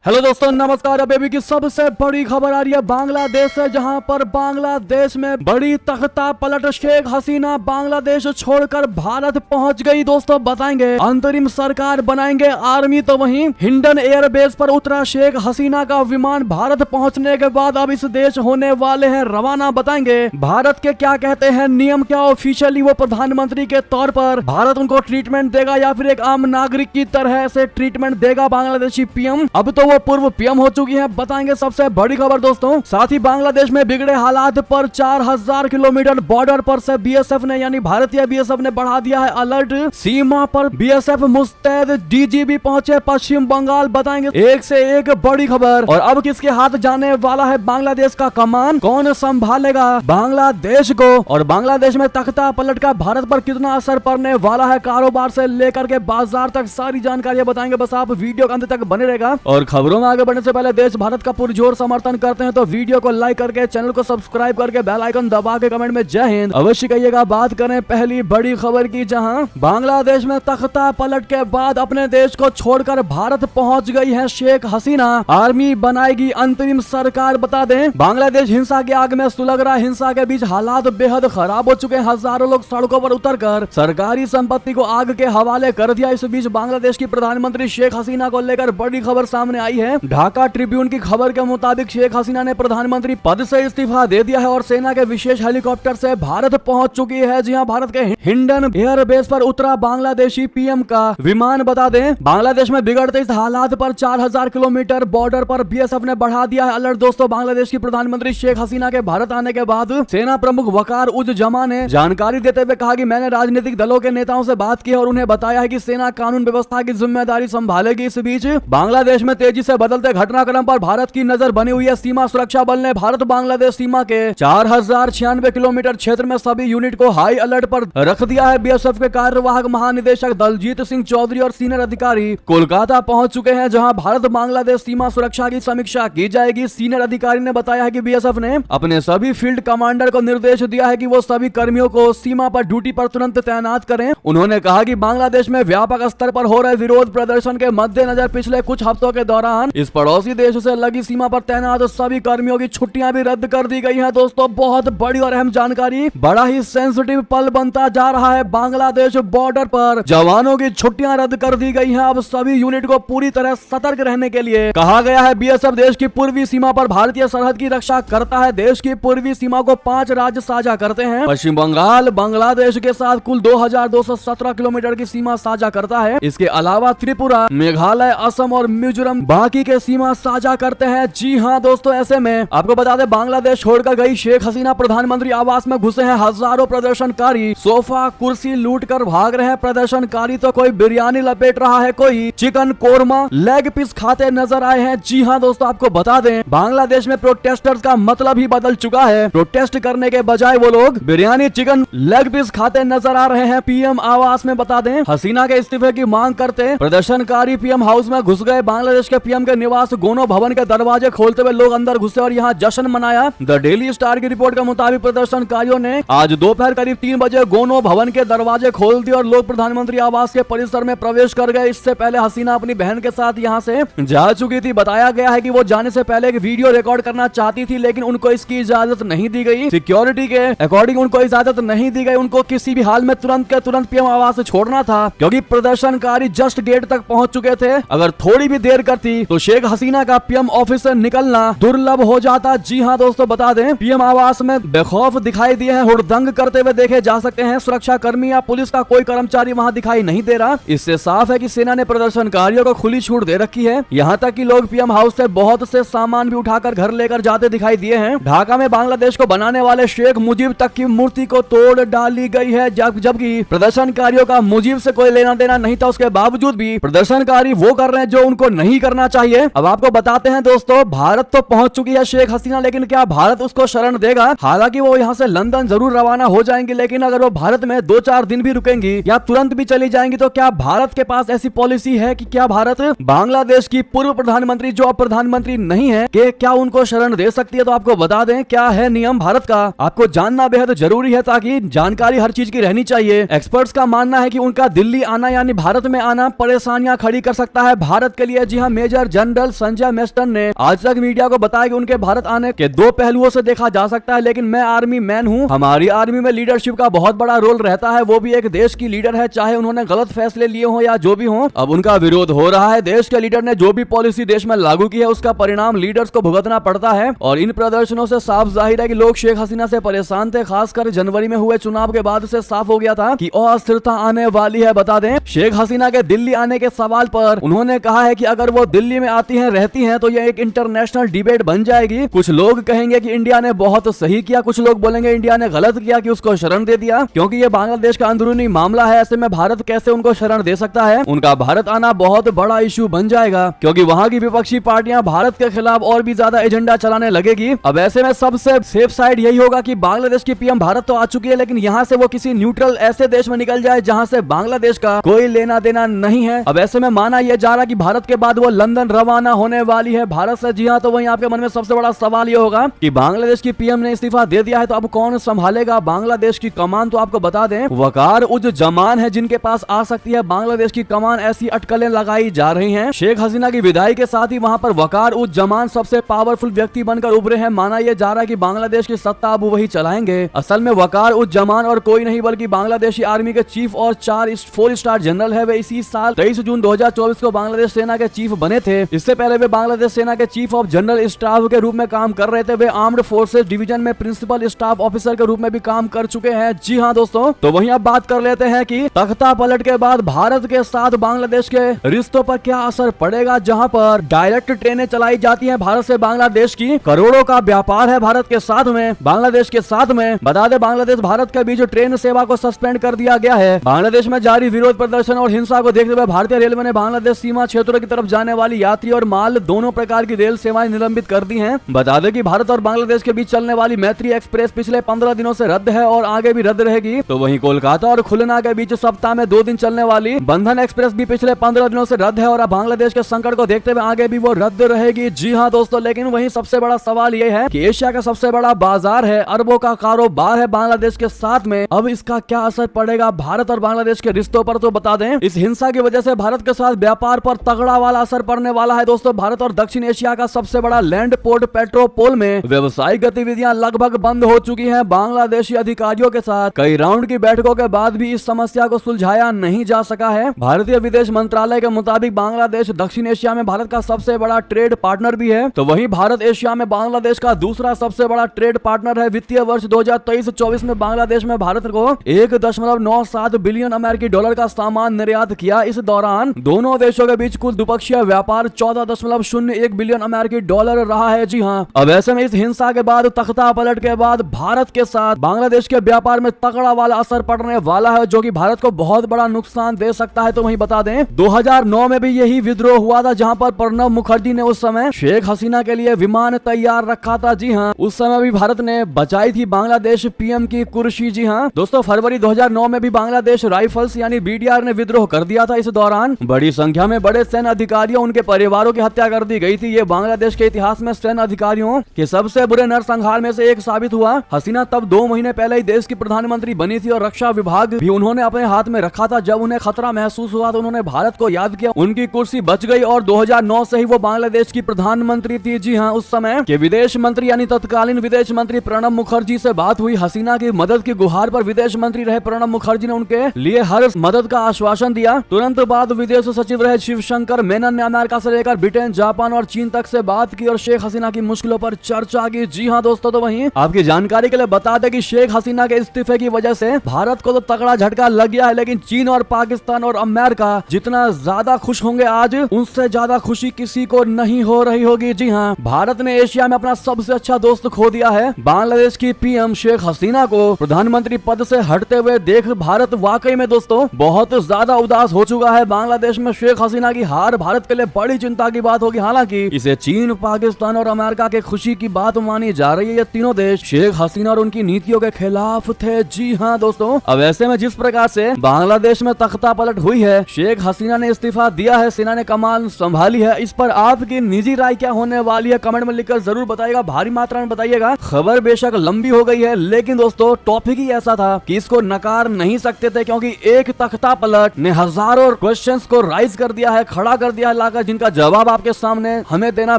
Hello दोस्तों, नमस्कार। अभी की सबसे बड़ी खबर आ रही है बांग्लादेश से, जहां पर बांग्लादेश में बड़ी तख्ता पलट। शेख हसीना बांग्लादेश छोड़कर भारत पहुंच गई। दोस्तों बताएंगे, अंतरिम सरकार बनाएंगे आर्मी। तो वहीं हिंडन एयरबेस पर उतरा शेख हसीना का विमान। भारत पहुंचने के बाद अब इस देश होने वाले हैं रवाना। बताएंगे भारत के क्या कहते हैं नियम, क्या ऑफिशियली वो प्रधानमंत्री के तौर पर भारत उनको ट्रीटमेंट देगा या फिर एक आम नागरिक की तरह से ट्रीटमेंट देगा बांग्लादेशी पीएम। अब तो पूर्व पीएम हो चुकी है। बताएंगे सबसे बड़ी खबर दोस्तों। साथ ही बांग्लादेश में बिगड़े हालात पर 4000 किलोमीटर बॉर्डर पर से बीएसएफ ने यानी भारतीय बीएसएफ ने बढ़ा दिया है अलर्ट। सीमा पर बीएसएफ मुस्तैद। डीजीपी पहुंचे पश्चिम बंगाल। बताएंगे एक से एक बड़ी खबर। और अब किसके हाथ जाने वाला है बांग्लादेश का कमान, कौन संभालेगा बांग्लादेश को, और बांग्लादेश में तख्ता पलट का भारत पर कितना असर पड़ने वाला है, कारोबार से लेकर के बाजार तक सारी जानकारियां बताएंगे। बस आप वीडियो के अंत तक बने रहेगा। और खबरों में आगे बढ़ने से पहले देश भारत का पुरजोर समर्थन करते हैं तो वीडियो को लाइक करके, चैनल को सब्सक्राइब करके, बेल आइकन दबा के कमेंट में जय हिंद अवश्य कहिएगा। बात करें पहली बड़ी खबर की, जहां बांग्लादेश में तख्ता पलट के बाद अपने देश को छोड़कर भारत पहुंच गई है शेख हसीना। आर्मी बनाएगी अंतरिम सरकार। बता दें, बांग्लादेश हिंसा की आग में सुलग रहा। हिंसा के बीच हालात बेहद खराब हो चुके हैं। हजारों लोग सड़कों पर उतरकर सरकारी संपत्ति को आग के हवाले कर दिया। इस बीच बांग्लादेश की प्रधानमंत्री शेख हसीना को लेकर बड़ी खबर सामने आई है। ढाका ट्रिब्यून की खबर के मुताबिक शेख हसीना ने प्रधानमंत्री पद से इस्तीफा दे दिया है और सेना के विशेष हेलीकॉप्टर से भारत पहुंच चुकी है। जी हां, भारत के हिंडन एयरबेस पर उतरा बांग्लादेशी पीएम का विमान। बता दें, बांग्लादेश में बिगड़ते इस हालात पर 4000 किलोमीटर बॉर्डर पर बीएसएफ ने बढ़ा दिया है अलर्ट। दोस्तों, बांग्लादेश की प्रधानमंत्री शेख हसीना के भारत आने के बाद सेना प्रमुख वकार उज जमा ने जानकारी देते हुए कहा कि मैंने राजनीतिक दलों के नेताओं से बात की और उन्हें बताया है कि सेना कानून व्यवस्था की जिम्मेदारी संभालेगी। इस बीच बांग्लादेश में तेजी से बदलते घटनाक्रम पर भारत की नजर बनी हुई है। सीमा सुरक्षा बल ने भारत बांग्लादेश सीमा के 4096 किलोमीटर क्षेत्र में सभी यूनिट को हाई अलर्ट पर रख दिया है। बीएसएफ के कार्यवाहक महानिदेशक दलजीत सिंह चौधरी और सीनियर अधिकारी कोलकाता पहुंच चुके हैं, जहां भारत बांग्लादेश सीमा सुरक्षा की समीक्षा की जाएगी। सीनियर अधिकारी ने बताया है कि बीएसएफ ने अपने सभी फील्ड कमांडर को निर्देश दिया है कि वो सभी कर्मियों को सीमा पर ड्यूटी पर तुरंत तैनात करें। उन्होंने कहा कि बांग्लादेश में व्यापक स्तर पर हो रहे विरोध प्रदर्शन के मद्देनजर पिछले कुछ हफ्तों के दौरान इस पड़ोसी देश से लगी सीमा पर तैनात सभी कर्मियों की छुट्टियां भी रद्द कर दी गई हैं। दोस्तों, बहुत बड़ी और अहम जानकारी। बड़ा ही सेंसिटिव पल बनता जा रहा है। बांग्लादेश बॉर्डर पर जवानों की छुट्टियां रद्द कर दी गई हैं। अब सभी यूनिट को पूरी तरह सतर्क रहने के लिए कहा गया है। बीएसएफ देश की पूर्वी सीमा पर भारतीय सरहद की रक्षा करता है। देश की पूर्वी सीमा को 5 राज्य साझा करते हैं। पश्चिम बंगाल बांग्लादेश के साथ कुल 2217 किलोमीटर की सीमा साझा करता है। इसके अलावा त्रिपुरा, मेघालय, असम और मिजोरम बाकी के सीमा साझा करते हैं। जी हां दोस्तों, ऐसे में आपको बता दें, बांग्लादेश छोड़कर गई शेख हसीना प्रधानमंत्री आवास में घुसे हैं हजारों प्रदर्शनकारी। सोफा कुर्सी लूट कर भाग रहे हैं प्रदर्शनकारी। तो कोई बिरयानी लपेट रहा है, कोई चिकन कोरमा लेग पीस खाते नजर आए हैं। जी हां दोस्तों, आपको बता दें, बांग्लादेश में प्रोटेस्टर्स का मतलब ही बदल चुका है। प्रोटेस्ट करने के बजाय वो लोग बिरयानी चिकन लेग पीस खाते नजर आ रहे हैं पीएम आवास में। बता दें, हसीना के इस्तीफे की मांग करते प्रदर्शनकारी पीएम हाउस में घुस गए। बांग्लादेश के पीएम के निवास गोनो भवन के दरवाजे खोलते हुए लोग अंदर घुसे और यहां जश्न मनाया। द डेली स्टार की रिपोर्ट के मुताबिक प्रदर्शनकारियों ने आज दोपहर करीब 3 बजे गोनो भवन के दरवाजे खोल दिए और लोग प्रधानमंत्री आवास के परिसर में प्रवेश कर गए। इससे पहले हसीना अपनी बहन के साथ यहां से जा चुकी थी। बताया गया है कि वो जाने से पहले एक वीडियो रिकॉर्ड करना चाहती थी, लेकिन उनको इसकी इजाजत नहीं दी गई। सिक्योरिटी के अकॉर्डिंग उनको इजाजत नहीं दी गई। उनको किसी भी हाल में तुरंत के तुरंत पीएम आवास से छोड़ना था, क्योंकि प्रदर्शनकारी जस्ट गेट तक पहुंच चुके थे। अगर थोड़ी भी देर करती तो शेख हसीना का पीएम ऑफिस से निकलना दुर्लभ हो जाता। जी हां दोस्तों, बता दें, पीएम आवास में बेखौफ दिखाई दिए हैं, हुड़दंग करते हुए देखे जा सकते हैं। सुरक्षा कर्मी या पुलिस का कोई कर्मचारी वहां दिखाई नहीं दे रहा। इससे साफ है कि सेना ने प्रदर्शनकारियों को खुली छूट दे रखी है। यहाँ तक कि लोग पीएम हाउस से बहुत से सामान भी उठाकर घर लेकर जाते दिखाई दिए हैं। ढाका में बांग्लादेश को बनाने वाले शेख मुजीब तक की मूर्ति को तोड़ डाली गई है, जबकि प्रदर्शनकारियों का मुजीब से कोई लेना देना नहीं था। उसके बावजूद भी प्रदर्शनकारी वो कर रहे हैं जो उनको नहीं करना चाहिए। अब आपको बताते हैं दोस्तों, भारत तो पहुंच चुकी है शेख हसीना, लेकिन क्या भारत उसको शरण देगा? हालांकि वो यहाँ से लंदन जरूर रवाना हो जाएंगी, लेकिन अगर वो भारत में 2-4 दिन भी रुकेंगी या तुरंत भी चली जाएंगी, तो क्या भारत के पास ऐसी पॉलिसी है कि क्या भारत बांग्लादेश की पूर्व प्रधानमंत्री जो अब प्रधानमंत्री नहीं है, कि क्या उनको शरण दे सकती है? तो आपको बता दें क्या है नियम भारत का, आपको जानना बेहद जरूरी है ताकि जानकारी हर चीज की रहनी चाहिए। एक्सपर्ट्स का मानना है कि उनका दिल्ली आना यानी भारत में आना परेशानियां खड़ी कर सकता है भारत के लिए। जी हाँ, major major general Sanjay Meston ने आज तक मीडिया को बताया कि उनके भारत आने के दो पहलुओं से देखा जा सकता है, लेकिन मैं आर्मी मैन हूँ, हमारी आर्मी में लीडरशिप का बहुत बड़ा रोल रहता है, वो भी एक देश की लीडर है, चाहे उन्होंने गलत फैसले लिए हो या जो भी हो। अब उनका विरोध हो रहा है, देश के लीडर ने जो भी पॉलिसी देश में लागू की है उसका परिणाम लीडर्स को भुगतना पड़ता है। और इन प्रदर्शनों से साफ जाहिर है कि लोग शेख हसीना से परेशान थे, खासकर जनवरी में हुए चुनाव के बाद से साफ हो गया था कि अस्थिरता आने वाली है। बता दें, शेख हसीना के दिल्ली आने के सवाल पर उन्होंने कहा है कि अगर वो दिल्ली में आती हैं, रहती हैं, तो ये एक इंटरनेशनल डिबेट बन जाएगी। कुछ लोग कहेंगे कि इंडिया ने बहुत सही किया, कुछ लोग बोलेंगे इंडिया ने गलत किया कि उसको शरण दे दिया, क्योंकि ये बांग्लादेश का अंदरूनी मामला है, ऐसे में भारत कैसे उनको शरण दे सकता है। उनका भारत आना बहुत बड़ा इशू बन जाएगा, क्योंकि वहां की विपक्षी पार्टियां भारत के खिलाफ और भी ज्यादा एजेंडा चलाने लगेगी। अब ऐसे में सबसे सेफ साइड यही होगा कि बांग्लादेश की पीएम भारत तो आ चुकी है, लेकिन यहाँ से वो किसी न्यूट्रल ऐसे देश में निकल जाए जहाँ से बांग्लादेश का कोई लेना देना नहीं है। अब ऐसे में माना यह जा रहा कि भारत के बाद वो लंदन रवाना होने वाली है भारत से। जी हाँ, तो वहीं आपके मन में सबसे बड़ा सवाल ये होगा कि बांग्लादेश की पीएम ने इस्तीफा दे दिया है, तो अब कौन संभालेगा बांग्लादेश की कमान। तो आपको बता दें, वकार उज जमान है जिनके पास आ सकती है बांग्लादेश की कमान, ऐसी अटकलें लगाई जा रही हैं। शेख हसीना की विदाई के साथ ही वहां पर वकार उज जमान सबसे पावरफुल व्यक्ति बनकर उभरे हैं। माना यह जा रहा है कि बांग्लादेश की सत्ता अब वही चलाएंगे। असल में वकार उज जमान और कोई नहीं बल्कि बांग्लादेशी आर्मी के चीफ और 4 स्टार जनरल है। वे इसी साल 23 जून 2024 को बांग्लादेश सेना के चीफ बने थे। इससे पहले वे बांग्लादेश सेना के चीफ ऑफ जनरल स्टाफ के रूप में काम कर रहे थे। वे आर्म्ड फोर्सेस डिवीजन में प्रिंसिपल स्टाफ ऑफिसर के रूप में भी काम कर चुके हैं। जी हाँ दोस्तों, तो वहीं अब बात कर लेते हैं कि तख्ता पलट के बाद भारत के साथ बांग्लादेश के रिश्तों पर क्या असर पड़ेगा। जहां पर डायरेक्ट ट्रेनें चलाई जाती हैं भारत से बांग्लादेश की, करोड़ों का व्यापार है भारत के साथ में, बांग्लादेश के साथ में। बता दें, बांग्लादेश भारत के बीच ट्रेन सेवा को सस्पेंड कर दिया गया है। बांग्लादेश में जारी विरोध प्रदर्शन और हिंसा को देखते हुए भारतीय रेलवे ने बांग्लादेश सीमा क्षेत्रों की तरफ जाने वाली यात्री और माल दोनों प्रकार की रेल सेवाएं निलंबित कर दी हैं। बता दें कि भारत और बांग्लादेश के बीच चलने वाली मैत्री एक्सप्रेस पिछले 15 दिनों से रद्द है और आगे भी रद्द रहेगी। तो वहीं कोलकाता और खुलना के बीच सप्ताह में 2 दिन चलने वाली बंधन एक्सप्रेस भी पिछले 15 दिनों से रद्द है और अब बांग्लादेश के संकट को देखते हुए आगे भी वो रद्द रहेगी। जी हाँ दोस्तों, लेकिन वहीं सबसे बड़ा सवाल ये है कि एशिया का सबसे बड़ा बाजार है, अरबों का कारोबार है बांग्लादेश के साथ में। अब इसका क्या असर पड़ेगा भारत और बांग्लादेश के रिश्तों पर। तो बता दें, इस हिंसा की वजह से भारत के साथ व्यापार पर तगड़ा वाला असर पड़ने वाला है। दोस्तों, भारत और दक्षिण एशिया का सबसे बड़ा लैंड पोर्ट पेट्रोपोल में व्यवसायिक गतिविधियां लगभग बंद हो चुकी हैं। बांग्लादेशी अधिकारियों के साथ कई राउंड की बैठकों के बाद भी इस समस्या को सुलझाया नहीं जा सका है। भारतीय विदेश मंत्रालय के मुताबिक बांग्लादेश दक्षिण एशिया में भारत का सबसे बड़ा ट्रेड पार्टनर भी है। तो वहीं भारत एशिया में बांग्लादेश का दूसरा सबसे बड़ा ट्रेड पार्टनर है। वित्तीय वर्ष 2023-24 में बांग्लादेश में भारत को 1.97 बिलियन अमेरिकी डॉलर का सामान निर्यात किया। इस दौरान दोनों देशों के बीच कुल द्विपक्षीय व्यापार 14.01 बिलियन अमेरिकी डॉलर रहा है। जी हाँ, अब ऐसे में इस हिंसा के बाद, तख्ता पलट के बाद भारत के साथ बांग्लादेश के व्यापार में तगड़ा वाला असर पड़ने वाला है, जो कि भारत को बहुत बड़ा नुकसान दे सकता है। तो वहीं बता दें, 2009 में भी यही विद्रोह हुआ था, जहां पर प्रणब मुखर्जी ने उस समय शेख हसीना के लिए विमान तैयार रखा था। जी हाँ, उस समय भी भारत ने बचाई थी बांग्लादेश पीएम की कुर्सी। जी हाँ दोस्तों, फरवरी 2009 में भी बांग्लादेश राइफल्स यानी बीडीआर ने विद्रोह कर दिया था। इस दौरान बड़ी संख्या में बड़े सैन्य अधिकारियों, उनके परिवारों की हत्या कर दी गई थी। ये बांग्लादेश के इतिहास में सैन्य अधिकारियों के सबसे बुरे नरसंहार में से एक साबित हुआ। हसीना तब 2 महीने पहले ही देश की प्रधानमंत्री बनी थी और रक्षा विभाग भी उन्होंने अपने हाथ में रखा था। जब उन्हें खतरा महसूस हुआ तो उन्होंने भारत को याद किया, उनकी कुर्सी बच गई और 2009 से ही वो बांग्लादेश की प्रधानमंत्री थी। जी हाँ, उस समय के विदेश मंत्री यानी तत्कालीन विदेश मंत्री प्रणब मुखर्जी से बात हुई। हसीना की मदद की गुहार पर विदेश मंत्री रहे प्रणब मुखर्जी ने उनके लिए हर मदद का आश्वासन दिया। तुरंत बाद विदेश सचिव रहे शिवशंकर मेनन ने अमेरिका से लेकर ब्रिटेन, जापान और चीन तक से बात की और शेख हसीना की मुश्किलों पर चर्चा की। जी हाँ दोस्तों, तो वहीं आपकी जानकारी के लिए बता दें कि शेख हसीना के इस्तीफे की वजह से भारत को तो तगड़ा झटका लग गया है, लेकिन चीन और पाकिस्तान और अमेरिका जितना ज्यादा खुश होंगे आज, उनसे ज्यादा खुशी किसी को नहीं हो रही होगी। जी हाँ, भारत ने एशिया में अपना सबसे अच्छा दोस्त खो दिया है। बांग्लादेश की पीएम शेख हसीना को प्रधानमंत्री पद से हटते हुए देख भारत वाकई में दोस्तों बहुत ज्यादा उदास हो चुका है। बांग्लादेश में शेख हसीना की हार भारत के लिए बड़ी चिंता की बात होगी। हालांकि इसे चीन, पाकिस्तान और अमेरिका के खुशी की बात मानी जा रही है। ये तीनों देश शेख हसीना और उनकी नीतियों के खिलाफ थे। जी हाँ दोस्तों, अब ऐसे में जिस प्रकार से बांग्लादेश में तख्ता पलट हुई है, शेख हसीना ने इस्तीफा दिया है, सेना ने कमान संभाली है, इस पर आपकी निजी राय क्या होने वाली है कमेंट में लिखकर जरूर बताइएगा, भारी मात्रा में बताइएगा। खबर बेशक लंबी हो गई है, लेकिन दोस्तों टॉपिक ही ऐसा था कि इसको नकार नहीं सकते थे, क्योंकि एक तख्ता पलट ने हजारों क्वेश्चंस को राइज कर दिया है, खड़ा कर दिया है लाकर जिनका जवाब आपके सामने हमें देना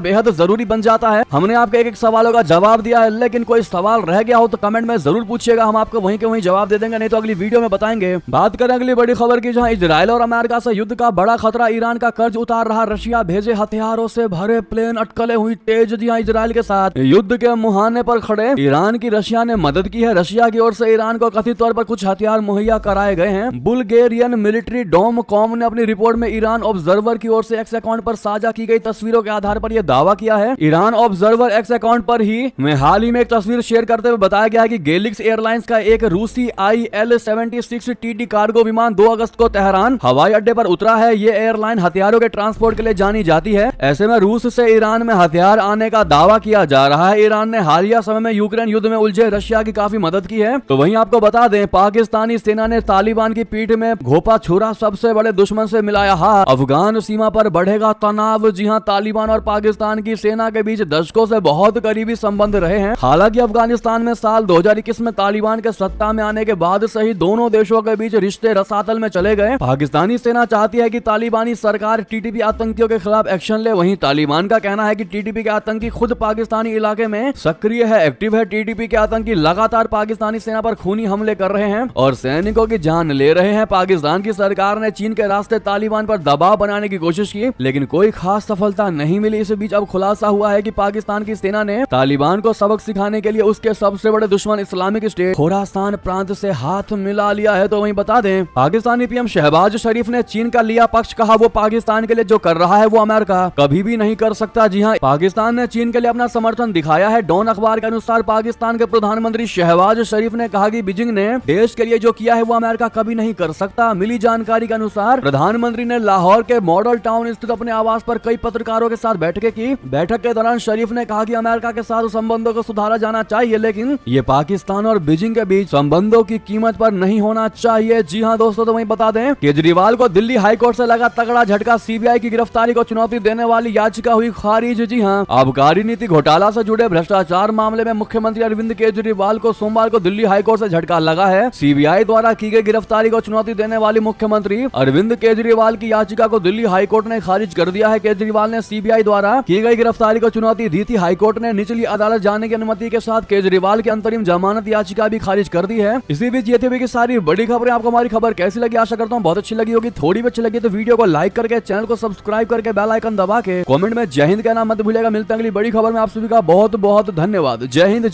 बेहद जरूरी बन जाता है। हमने आपके एक एक सवालों का जवाब दिया है, लेकिन कोई सवाल रह गया हो तो कमेंट में जरूर पूछिएगा, हम आपको वहीं के वहीं जवाब दे देंगे, नहीं तो अगली वीडियो में बताएंगे। बात करें अगली बड़ी खबर की, जहां इजराइल और अमेरिका से युद्ध का बड़ा खतरा, ईरान का कर्ज उतार रहा रशिया, भेजे हथियारों से भरे प्लेन, अटकलें हुई तेज। जी हां, इजराइल के साथ युद्ध के मुहाने पर खड़े ईरान की रशिया ने मदद की है। रशिया की ओर से ईरान को कथित तौर पर कुछ हथियार मुहैया कराए गए हैं। बुल्गेरियन मिलिट्री डोम कॉम ने अपनी रिपोर्ट में ईरान ऑब्जर्वर की ओर से एक्स अकाउंट पर साझा की गई तस्वीरों के आधार पर यह दावा किया है। ईरान ऑब्जर्वर एक्स अकाउंट पर ही में हाल ही में एक तस्वीर शेयर करते हुए बताया गया है कि गेलिक्स एयरलाइंस का एक रूसी IL-76 TT कार्गो विमान 2 अगस्त को तेहरान हवाई अड्डे पर उतरा है। ये एयरलाइन हथियारों के ट्रांसपोर्ट के लिए जानी जाती है। ऐसे में रूस से ईरान में हथियार आने का दावा किया जा रहा है। ईरान ने हालिया समय में यूक्रेन युद्ध में उलझे रशिया की काफी मदद की है। तो वहीं आपको बता दें, पाकिस्तानी सेना ने तालिबान की पीठ में घोपा छुरा, सबसे बड़े दुश्मन से मिलाया हाथ, अफगान सीमा पर बढ़ेगा तनाव। जी हां, तालिबान और पाकिस्तान की सेना के बीच दशकों से बहुत करीबी संबंध रहे हैं। हालांकि अफगानिस्तान में साल 2021 में तालिबान के सत्ता में आने के बाद से ही दोनों देशों के बीच रिश्ते रसातल में चले गए। पाकिस्तानी सेना चाहती है कि तालिबानी सरकार टीटीपी आतंकियों के खिलाफ एक्शन ले, वहीं तालिबान का कहना है कि टीटीपी के आतंकी खुद पाकिस्तानी इलाके में सक्रिय है, एक्टिव है। टीटीपी के आतंकी लगातार पाकिस्तानी सेना पर खूनी हमले कर रहे हैं और सैनिकों की जान ले रहे हैं। पाकिस्तान की सरकार ने चीन के रास्ते तालिबान पर दबाव बनाने की कोशिश की, लेकिन कोई खास सफलता नहीं मिली। इस बीच अब खुलासा हुआ है कि पाकिस्तान की सेना ने तालिबान को सबक सिखाने के लिए उसके सबसे बड़े दुश्मन इस्लामिक स्टेट खोरासान प्रांत से हाथ मिला लिया है। तो वहीं बता दें, पाकिस्तानी पीएम शहबाज शरीफ ने चीन का लिया पक्ष, कहा वो पाकिस्तान के लिए जो कर रहा है वो अमेरिका कभी भी नहीं कर सकता। जी हां, पाकिस्तान ने चीन के लिए अपना समर्थन दिखाया है। डॉन अखबार के अनुसार पाकिस्तान के प्रधानमंत्री शहबाज शरीफ ने कहा कि बीजिंग ने देश के लिए जो किया है वो अमेरिका कभी नहीं कर सकता। मिली जानकारी के अनुसार प्रधानमंत्री ने लाहौर के मॉडल टाउन स्थित अपने आवास पर कई पत्रकारों के साथ बैठकें की। बैठक के दौरान शरीफ ने कहा कि अमेरिका के साथ संबंधों को सुधारा जाना चाहिए, लेकिन ये पाकिस्तान और बीजिंग के बीच संबंधों की कीमत पर नहीं होना चाहिए। जी हां दोस्तों, तो वहीं बता दें, केजरीवाल को दिल्ली हाईकोर्ट से लगा तगड़ा झटका। सीबीआई की गिरफ्तारी को चुनौती देने वाली याचिका हुई खारिज। जी हां, आबकारी नीति घोटाला से जुड़े भ्रष्टाचार मामले में मुख्यमंत्री अरविंद केजरीवाल को सोमवार को दिल्ली हाईकोर्ट से झटका लगा है। सीबीआई द्वारा की गई गिरफ्तारी को चुनौती देने वाली मुख्यमंत्री अरविंद केजरीवाल की याचिका को दिल्ली हाईकोर्ट ने खारिज कर दिया है। केजरीवाल ने सीबीआई द्वारा की गई गिरफ्तारी को चुनौती दी थी। हाईकोर्ट ने निचली अदालत जाने की अनुमति के साथ केजरीवाल की अंतरिम जमानत याचिका भी खारिज कर दी है। इसी बीच ये थी सारी बड़ी खबरें। आपको हमारी खबर कैसी लगी? आशा करता हूँ बहुत अच्छी लगी होगी। थोड़ी भी अच्छी लगी तो वीडियो को लाइक करके, चैनल को सब्सक्राइब करके, बेल आइकन दबा के कमेंट में जय हिंद कहना मत भूलिएगा। मिलते हैं अगली बड़ी खबर में। आप सभी का बहुत बहुत धन्यवाद। जय हिंद।